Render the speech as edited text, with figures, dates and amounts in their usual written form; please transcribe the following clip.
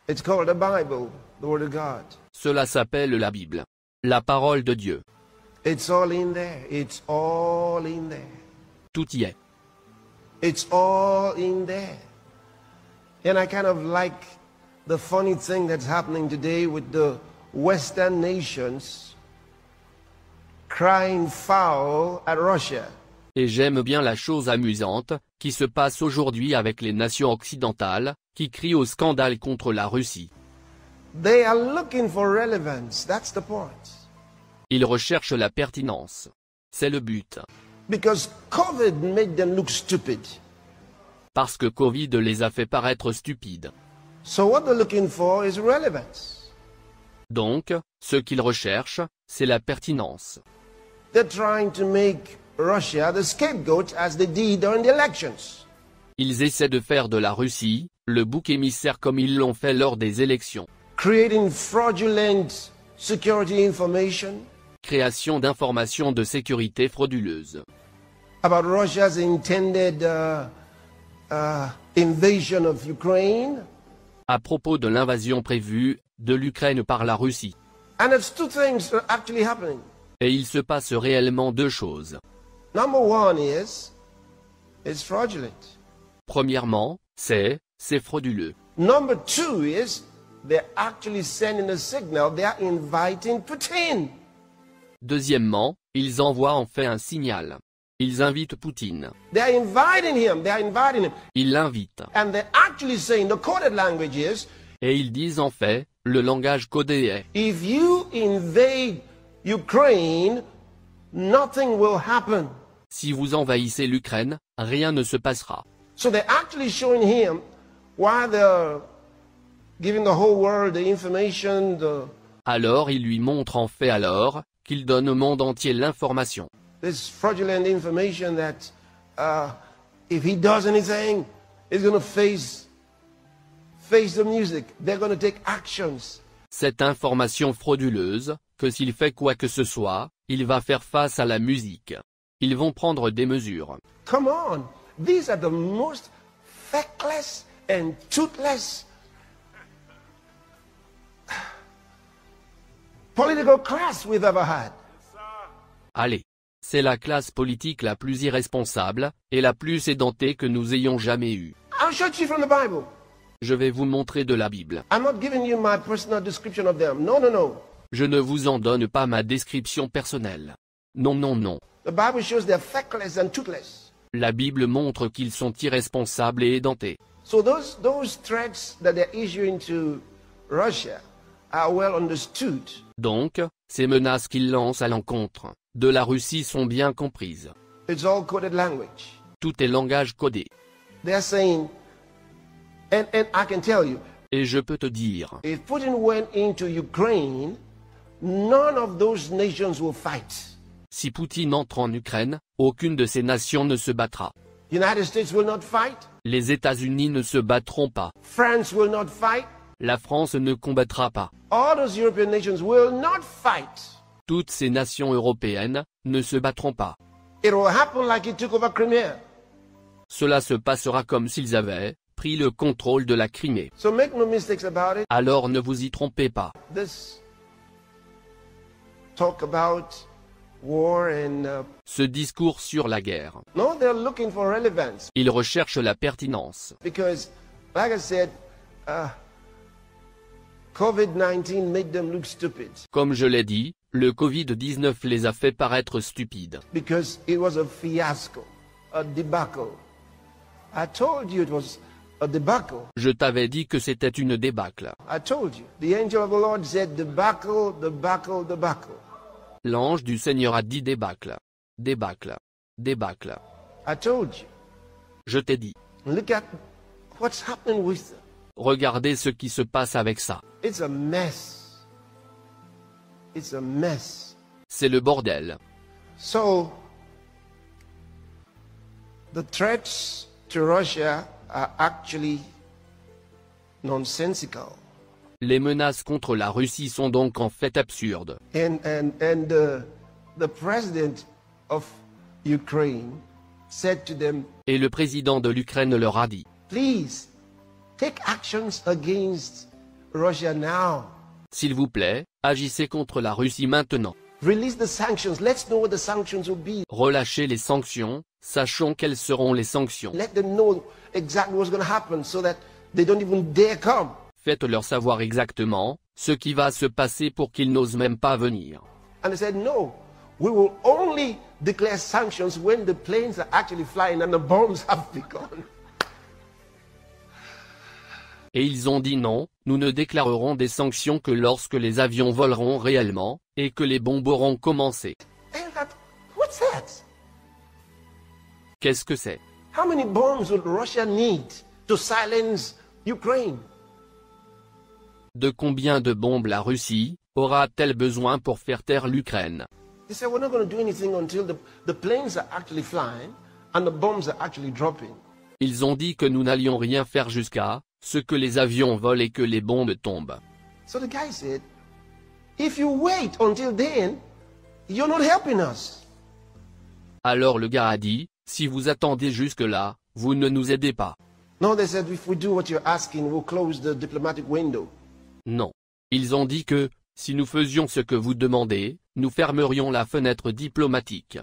It's called the Bible, the Word of God. Cela s'appelle la Bible, la parole de Dieu. It's all in there. It's all in there. Tout y est. It's all in there. And I kind of like the funny thing that's happening today with the Western nations crying foul at Russia. Et j'aime bien la chose amusante qui se passe aujourd'hui avec les nations occidentales, qui crient au scandale contre la Russie. They are looking for relevance. That's the point. Ils recherchent la pertinence. C'est le but. Because COVID made them look stupid. Parce que Covid les a fait paraître stupides. So what they're looking for is relevance. Donc, ce qu'ils recherchent, c'est la pertinence. They're trying to make Russia the scapegoat as they did during the elections. Ils essaient de faire de la Russie le bouc émissaire comme ils l'ont fait lors des élections. Creating fraudulent security information Création d'informations de sécurité frauduleuses. about Russia's intended invasion of Ukraine. À propos de l'invasion prévue de l'Ukraine par la Russie. And it's two things that are actually happening. Et il se passe réellement deux choses. Number one is, it's fraudulent. Premièrement, c'est frauduleux. Number two is, they're actually sending a signal, they're inviting Putin. Deuxièmement, ils envoient en fait un signal. Ils invitent Poutine. They're inviting him, Ils l'invitent. And they're actually saying, the coded language is, Et ils disent en fait, le langage codé est, if you invade Ukraine, nothing will happen. si vous envahissez l'Ukraine, rien ne se passera. So they're actually showing him why they're giving the whole world the information, Alors il lui montre en fait alors, qu'il donne au monde entier l'information. this fraudulent information that if he does anything, he's going to face the music. They're going to take actions. Cette information frauduleuse, que s'il fait quoi que ce soit, il va faire face à la musique. Ils vont prendre des mesures. Come on. These are the most feckless and toothless political class we've ever had. Allez. C'est la classe politique la plus irresponsable, et la plus édentée que nous ayons jamais eue. I'll show it to you from the Bible. Je vais vous montrer de la Bible. I'm not giving you my personal description of them. No, no, no. Je ne vous en donne pas ma description personnelle. Non, non, non. The Bible shows they're feckless and toothless. La Bible montre qu'ils sont irresponsables et édentés. So those threats that they're issuing to Russia are well understood. Donc, ces menaces qu'ils lancent à l'encontre de la Russie sont bien comprises. It's all coded language. Tout est langage codé. They're saying, and I can tell you, Et je peux te dire, if Putin went into Ukraine, none of those nations will fight. si Poutine entre en Ukraine, aucune de ces nations ne se battra. United States will not fight. Les États-Unis ne se battront pas. France will not fight. La France ne combattra pas. All those European nations will not fight. Toutes ces nations européennes ne se battront pas. It will happen like it took over Crimea. Cela se passera comme s'ils avaient pris le contrôle de la Crimée. So make no mistakes about it. Alors ne vous y trompez pas. This talk about war and Ce discours sur la guerre. no, they're looking for relevance Ils recherchent la pertinence. because, like I said, COVID-19 made them look stupid Comme je l'ai dit, le Covid-19 les a fait paraître stupides. because it was a fiasco, a debacle. I told you it was a debacle. Je t'avais dit que c'était une débâcle. I told you. The angel of the Lord said debacle, debacle, debacle. L'ange du Seigneur a dit débâcle. Débâcle. Débâcle. I told you. Je t'ai dit. Look at what's happening with them. Regardez ce qui se passe avec ça. It's a mess. It's a mess. C'est le bordel. So, the threats to Russia are actually nonsensical. Les menaces contre la Russie sont donc en fait absurdes. And the president of Ukraine said to them, Et le président de l'Ukraine leur a dit, please, take actions against Russia now. s'il vous plaît, agissez contre la Russie maintenant. Release the sanctions. Let's know what the sanctions will be. Relâchez les sanctions, sachons quelles seront les sanctions. Let them know exactly what's going to happen so that they don't even dare come. Faites-leur savoir exactement ce qui va se passer pour qu'ils n'osent même pas venir. And they said, no, we will only declare sanctions when the planes are actually flying and the bombs have begun. Et ils ont dit non, nous ne déclarerons des sanctions que lorsque les avions voleront réellement, et que les bombes auront commencé. And that, what's that? Qu'est-ce que c'est? How many bombs would Russia need to silence Ukraine? De combien de bombes la Russie aura-t-elle besoin pour faire taire l'Ukraine? They said, we're not going to do anything until the planes are actually flying and the bombs are actually dropping. Ils ont dit que nous n'allions rien faire jusqu'à ce que les avions volent et que les bombes tombent. So the guy said, if you wait until then, you're not helping us. Alors le gars a dit, si vous attendez jusque-là, vous ne nous aidez pas. No, they said, if we do what you're asking, we'll close the diplomatic window. Non. Ils ont dit que, si nous faisions ce que vous demandez, nous fermerions la fenêtre diplomatique.